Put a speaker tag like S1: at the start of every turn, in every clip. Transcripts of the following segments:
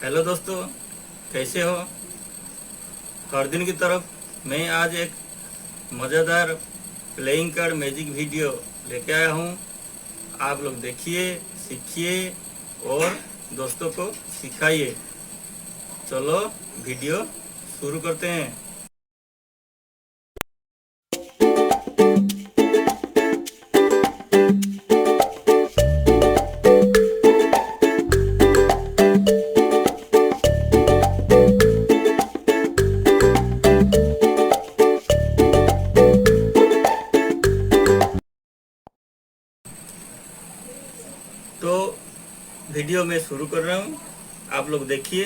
S1: Hello दोस्तों, कैसे हो। हर दिन की तरफ मैं आज एक मज़ेदार प्लेइंग कार्ड मैजिक वीडियो लेके आया हूँ। आप लोग देखिए, सीखिए और दोस्तों को सिखाइए। चलो वीडियो शुरू करते हैं। तो वीडियो मैं शुरू कर रहा हूँ, आप लोग देखिए।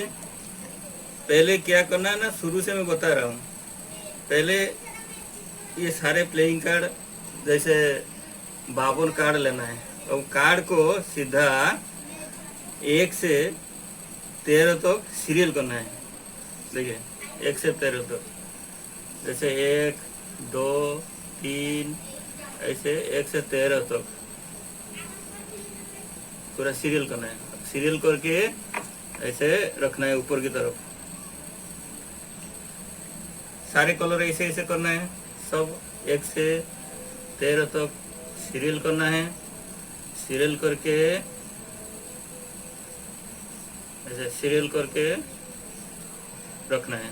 S1: पहले क्या करना है ना, शुरू से मैं बता रहा हूँ। पहले ये सारे प्लेइंग कार्ड जैसे 52 कार्ड लेना है और कार्ड को सीधा 1 से 13 तक सीरियल करना है। देखिए 1 से 13 तक, जैसे 1, 2, 3, ऐसे 1 से 13 तक पूरा सीरियल करना है। सीरियल करके ऐसे रखना है ऊपर की तरफ। सारे कलर ऐसे ऐसे करना है, सब 1 से 13 तक सीरियल करना है। सीरियल करके ऐसे सीरियल करके रखना है।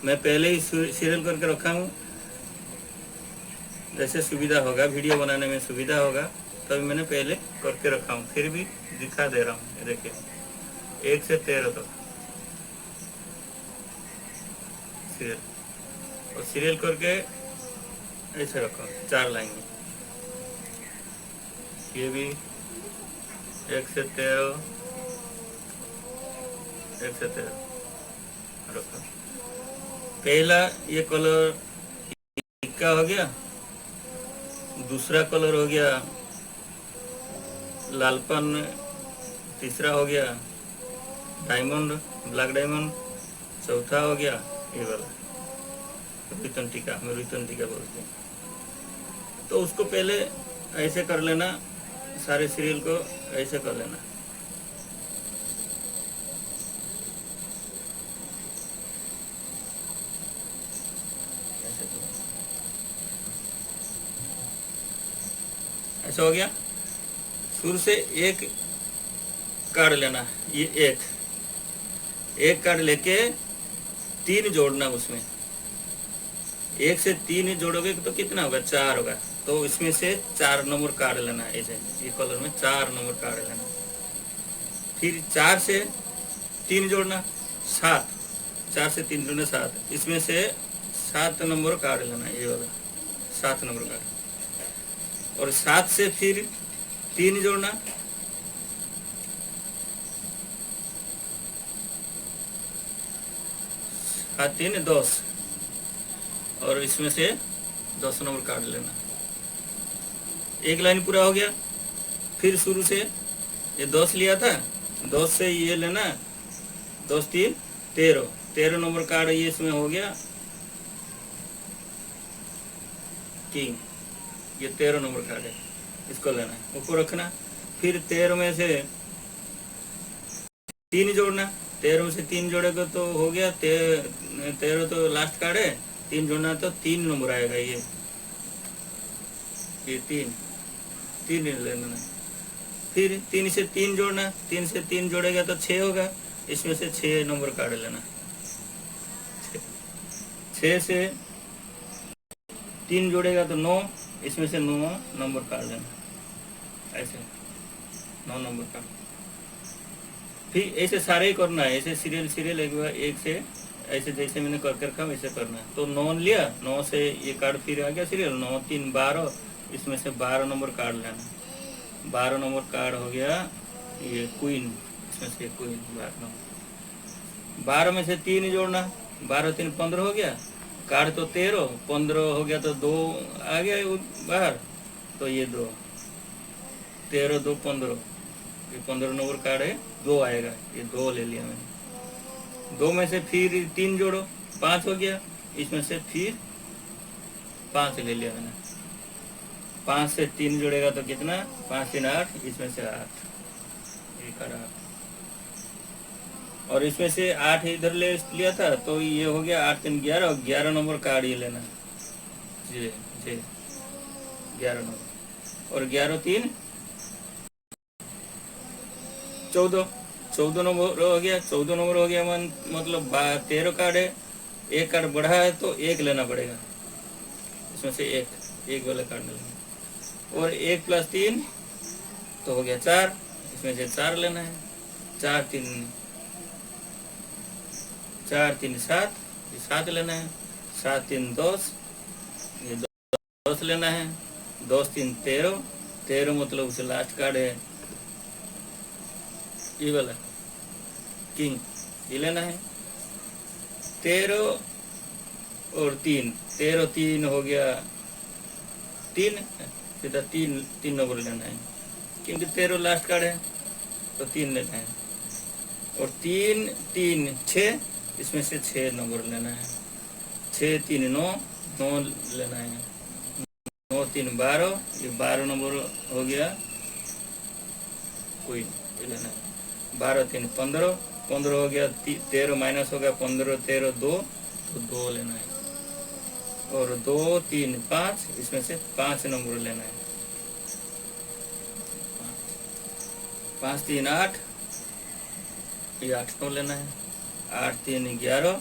S1: मैं पहले ही सीरियल करके रखा हूँ, जैसे सुविधा होगा, वीडियो बनाने में सुविधा होगा, तभी मैंने पहले करके रखा हूँ। फिर भी दिखा दे रहा हूँ। ये देखिए 1 से 13 तक सीरियल, और सीरियल करके ऐसे रखा 4 लाइन में। ये भी 1 से 13, 1 से 13 रखा। पहला ये कलर का हो गया। दूसरा कलर हो गया लालपन। तीसरा हो गया डायमंड, ब्लैक डायमंड। चौथा हो गया ये वाला रुतन टीका, मैं रुतन टीका बोलते हैं। तो उसको पहले ऐसे कर लेना, सारे सीरियल को ऐसे कर लेना। ऐसा हो गया। शुरू से एक कार्ड लेना, ये एक कार्ड लेके 3 जोड़ना उसमें। 1 से 3 जोड़ोगे तो कितना होगा, 4 होगा। तो इसमें से 4 नंबर कार्ड लेना है। ऐसे ये कलर में 4 नंबर कार्ड लेना। फिर 4 से 3 जोड़ना, 7। 4 से 3 जोड़ना 7। इसमें से 7 नंबर कार्ड लेना है, ये वाला 7 नंबर कार्ड। और 7 से फिर 3 जोड़ना, 7 3 10। और इसमें से 10 नंबर कार्ड लेना। एक लाइन पूरा हो गया। फिर शुरू से ये 10 लिया था, 10 से ये लेना, 10 3 13। 13 नंबर कार्ड ये इसमें हो गया किंग। ये 13 नंबर कार्ड है, इसको लेना है, ऊपर रखना। फिर 13 में से 3 जोड़ना। 13 में से 3 जोड़ेगा तो हो गया 13 तो लास्ट कार्ड है। 3 जोड़ना तो 3 नंबर आएगा। ये 3 लेना है। फिर 3 से 3 जोड़ना, 3 से 3 जोड़ेगा तो 6 होगा। इसमें से 6 नंबर कार्ड लेना। 6 से 3 जोड़ेगा तो 9। इसमें से 9 नंबर कार्ड लेना। ऐसे 9 नंबर कार्ड। फिर ऐसे सारे ही करना है, ऐसे सीरियल एक बार एक से ऐसे जैसे मैंने करके रखा वैसे करना है। तो 9 लिया, 9 से ये कार्ड फिर आ गया सीरियल, 9 3 12। इसमें से 12 नंबर कार्ड लेना। 12 नंबर कार्ड हो गया ये क्वीन। इसमें से क्वीन 12 में से 3 जोड़ना, 12 3 15 हो गया। कार्ड तो 13, 15 हो गया तो 2 आ गया बाहर, तो ये 2, 13 2 15। ये 15 नंबर कार्ड है, 2 आएगा। ये 2 ले लिया मैंने। 2 में से फिर 3 जोड़ो, 5 हो गया। इसमें से फिर 5 ले लिया मैंने। 5 से 3 जोड़ेगा तो कितना, 5 3 8। इसमें से 8, ये कार्ड 8। और इसमें से 8 इधर ले लिया था, तो ये हो गया 8 3 11, और 11 नंबर कार्ड ये लेना है। जी जी 11 नंबर, और 11 3 14, 14 नंबर हो गया। 14 नंबर हो गया मतलब 13 कार्ड है, एक कार्ड बढ़ा है तो एक लेना पड़ेगा, इसमें से एक वाला कार्ड लेना, और 1 + 3 तो हो गया 4, इसमें से 4 लेना है। 4 3 7, ये 7 लेना है। 7 3 10, ये 10 लेना है। 10 3 13, 13 मतलब उसे लास्ट कार्ड है ये वाला किंग, ये लेना है। 13 और 3, 13 3 हो गया 3, सीधा 3 नंबर लेना है, क्योंकि 13 लास्ट कार्ड है तो 3 लेना है। और 3 3 6, इसमें से 6 नंबर लेना है। 6 3 9, 9 लेना है। 9 3 12, ये 12 नंबर हो गया कोई, ये लेना है। 12 3 15, 15 हो गया। 13 माइनस हो गया 15, 13 2, तो 2 लेना है। और 2 3 5, इसमें से 5 नंबर लेना है। 5 3 8, ये 8 9 लेना है। 8 3 11,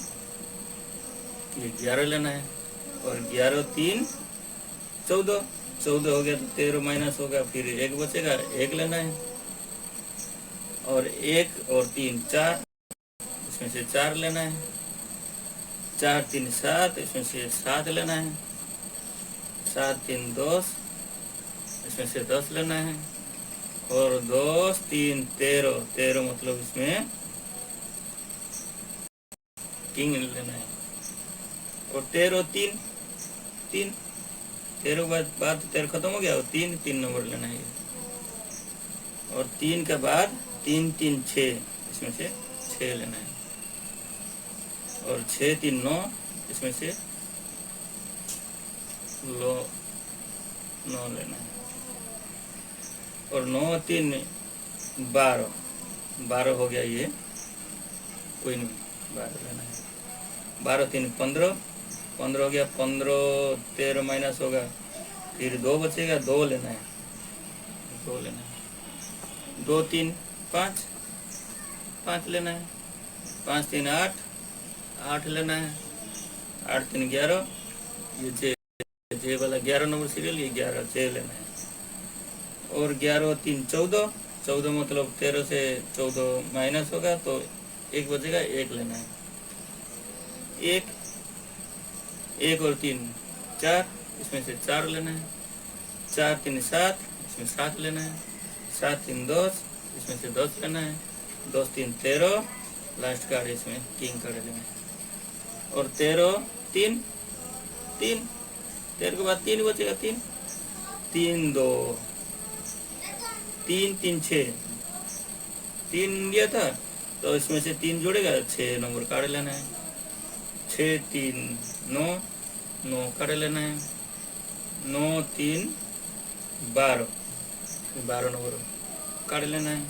S1: ये 11 लेना है। और 11 3 14, 14 हो गया तो 13 माइनस हो गया, फिर 1 बचेगा, 1 लेना है। और 1 और 3 4, इसमें से 4 लेना है। 4 3 7, इसमें से 7 लेना है। 7 3 10, इसमें से 10 लेना है। और 10 3 13, 13 मतलब इसमें किंग लेना है। और 13 3 3, 13 बाद 13 खत्म हो गया, और 3 नंबर लेना है। और 3 के बाद 3 3 6, इसमें से 6 लेना है। और 6 3 9, इसमें से 9 लेना है। और 9 3 12, 12 हो गया, ये कोई नहीं, 12 लेना है। 12 3 15, 15 हो गया। 15 13 माइनस होगा, फिर 2 बचेगा, 2 लेना है। 2 लेना है। 2 3 5, 5 लेना है। 5 3 8, 8 लेना है। 8 3 11, ये जे वाला 11 नंबर सीरियल, ये 11 जे लेना है। और 11 3 14, 14 मतलब 13 से 14 माइनस होगा तो 1 बचेगा, 1 लेना है। 1 और 3 4, इसमें से 4 लेना है। 4 3 7, इसमें 7 लेना है। 7 3 10, इसमें से 10 लेना है। 10 3 13, लास्ट कार्ड इसमें किंग कार्ड लेना है। और 13 3 3, 13 के बाद 3 बचेगा, 3 3 2, 3 3 6, 3 लिया था तो इसमें से 3 जोड़ेगा, 6 नंबर कार्ड लेना है। 6 3 9, 9 कार्ड लेना है। 9 3 12, 12 नंबर कार्ड लेना है।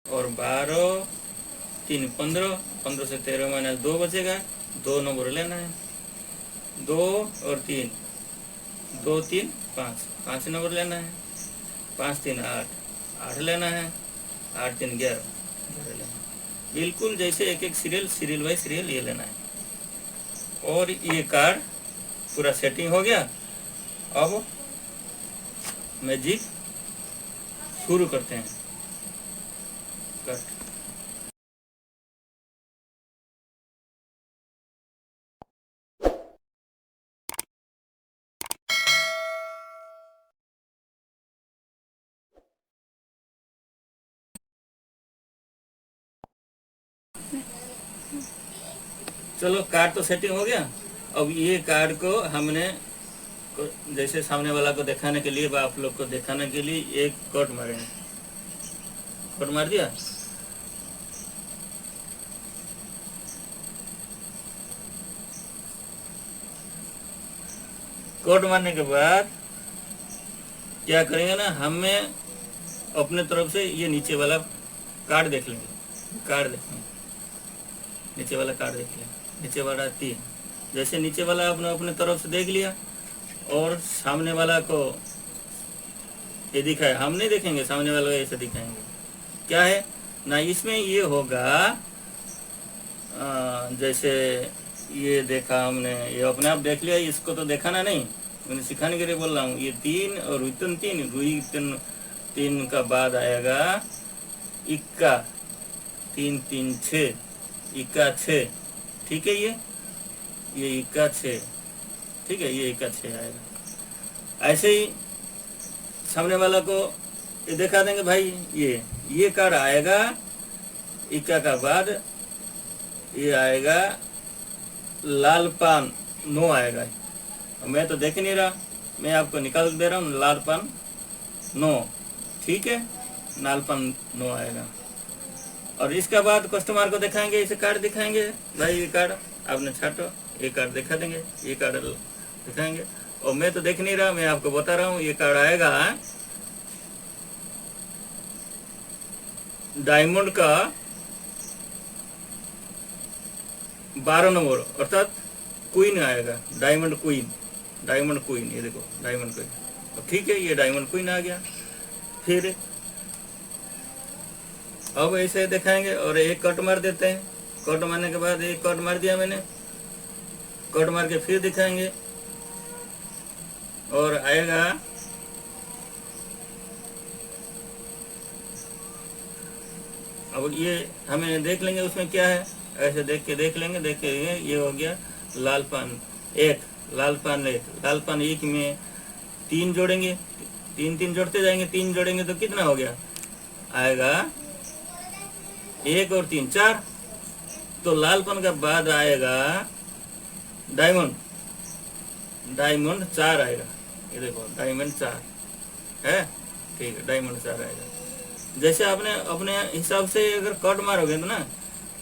S1: और 12 3 15, 15 से 13 माइनस 2 बचेगा, 2 नंबर लेना है। 2 और 3, 2 3 5, 5 नंबर लेना है। 5 3 8, 8 लेना है। 8 3 11, 11 लेना है। बिल्कुल जैसे एक एक सीरियल बाई सीरियल ये लेना है। और ये कार्ड पूरा सेटिंग हो गया। अब मैजिक शुरू करते हैं। कट। चलो कार्ड तो सेटिंग हो गया। अब ये कार्ड को हमने जैसे सामने वाला को दिखाने के लिए, आप लोग को दिखाने के लिए एक कट मारेंगे। कट मार दिया। कट मारने के बाद क्या करेंगे ना, हमें अपने तरफ से ये नीचे वाला कार्ड देख लेंगे। कार्ड देखें, नीचे वाला कार्ड देख लिया, नीचे वाला 3, जैसे नीचे वाला अपने अपने तरफ से देख लिया और सामने वाला को ये दिखाया, हम नहीं देखेंगे, सामने वाला ऐसे दिखाएंगे। क्या है ना, इसमें ये होगा जैसे ये देखा हमने, ये अपने आप देख लिया, इसको तो देखाना नहीं, मैंने सिखाने के लिए बोल रहा हूँ। ये 3 और रुईतन 3, रुईतन 3 का बाद आएगा इक्का, 3 3 6, इक्का 6, ठीक है। ये इक्का 6, ठीक है, ये इक्का 6 आएगा। ऐसे ही सामने वाला को ये दिखा देंगे भाई, ये कार्ड आएगा इक्का का बाद, ये आएगा लाल पान 9 आएगा। मैं तो देख नहीं रहा, मैं आपको निकाल दे रहा हूँ, लाल पान 9, ठीक है, लाल पान 9 आएगा। और इसका बाद कस्टमर को दिखाएंगे, इसे कार्ड दिखाएंगे, भाई ये कार्ड आपने छाटो, ये कार्ड दिखा देंगे, ये कार्ड दिखाएंगे। और मैं तो देख नहीं रहा, मैं आपको बता रहा हूँ, ये कार्ड आएगा डायमंड का 12 नंबर, अर्थात क्वीन आएगा, डायमंड क्वीन, डायमंड क्वीन, ये देखो डायमंड क्वीन, तो ठीक है, ये डायमंड क्वीन आ गया। फिर अब ऐसे दिखाएंगे और एक कट मार देते हैं, कट मारने के बाद एक कट मार दिया मैंने, कट मार के फिर दिखाएंगे और आएगा अब ये हमें देख लेंगे उसमें क्या है, ऐसे देख के देख लेंगे, देख के ये हो गया लाल पान 1, लाल पान 1, लाल पान 1 में 3 जोड़ेंगे, 3 3 जोड़ते जाएंगे, 3 जोड़ेंगे तो कितना हो गया, आएगा 1 और 3 4, तो लाल पान का बाद आएगा डायमंड, डायमंड 4 आएगा, ये देखो डायमंड 4 है, ठीक है, डायमंड 4 आएगा। जैसे आपने अपने हिसाब से अगर कट मारोगे तो ना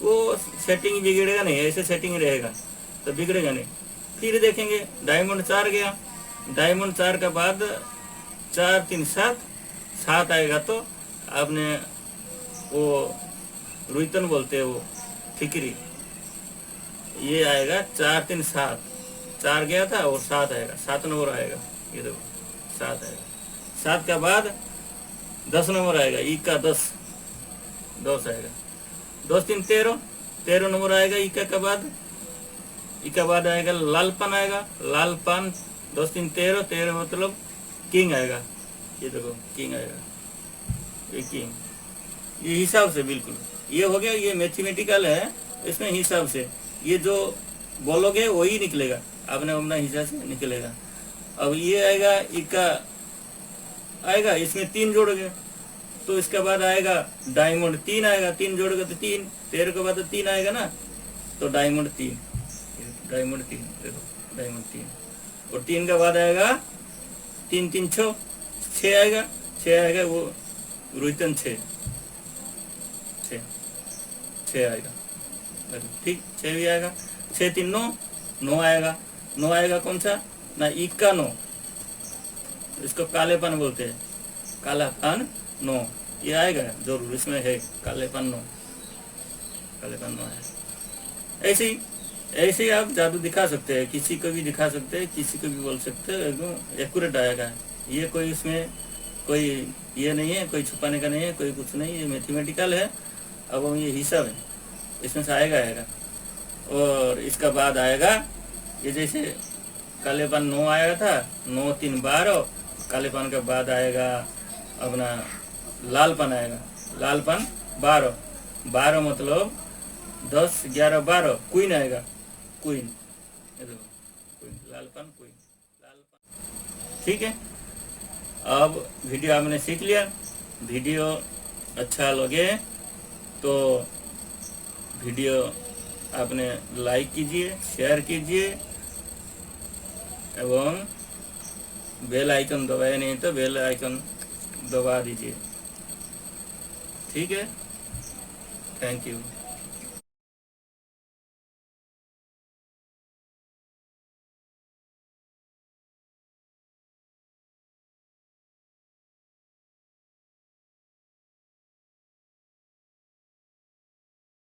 S1: वो सेटिंग बिगड़ेगा नहीं, ऐसे सेटिंग रहेगा तो बिगड़ेगा नहीं। फिर देखेंगे डायमंड 4 गया, डायमंड 4 का बाद 4 3 7, 7 आएगा तो आपने वो रुईतन बोलते हैं वो ठिकरी, ये आएगा 4 3 7, 4 गया था और 7 आएगा, 7 नंबर आएगा, ये देखो 7 आएगा। 7 का बाद 10 नंबर आएगा, इक्का 10, 10 आएगा, 2 3 13, 13 नंबर आएगा इक्का का बाद, इक्का बाद आएगा लाल पान आएगा, लाल पान 2 3 13, 13 मतलब किंग आएगा, ये देखो किंग आएगा, ये किंग, ये हिसाब से बिल्कुल ये हो गया, ये मैथमेटिकल है, इसमें हिसाब से ये जो बोलोगे वही निकलेगा, आपने अपना हिसाब से निकलेगा। अब ये आएगा इक्का आएगा, इसमें 3 जोड़ोगे तो इसके बाद आएगा डायमंड 3 आएगा, 3 जोड़ोगे तो 3, 13 के बाद 3 आएगा ना, तो डायमंड 3, डायमंड 3, देखो डायमंड 3, और 3 के बाद आएगा 3 3 6 आएगा, 6 आएगा, वो रुईतन 6 आएगा, ठीक, 6 भी आएगा, 6 3 9, 9 आएगा, 9 आएगा कौन सा ना, इक्का 9, इसको काले पान बोलते हैं, काला पान 9, ये आएगा जरूर, इसमें है काले पान 9, काले पान 9 है। ऐसे ही आप जादू दिखा सकते हैं, किसी को भी दिखा सकते हैं, किसी को भी बोल सकते हैं, एकदम एक्यूरेट आएगा। ये कोई इसमें कोई ये नहीं है, कोई छुपाने का नहीं है, कोई कुछ नहीं, ये मैथमेटिकल है। अब हम ये हिसाब है, इसमें से आएगा। और इसका बाद आएगा ये जैसे काले पान 9 आया था, 9 3 12, काले पान के बाद आएगा अपना लाल पान आएगा, लाल पान 12 मतलब 10 11 12, क्वीन आएगा, क्वीन, ये देखो क्वीन, लाल पान क्वीन, लाल पान, ठीक है। अब वीडियो आपने सीख लिया, वीडियो अच्छा लगे तो वीडियो आपने लाइक कीजिए, शेयर कीजिए एवं बेल आइकन दबाए नहीं तो बेल आइकन दबा दीजिए, ठीक है। Thank you.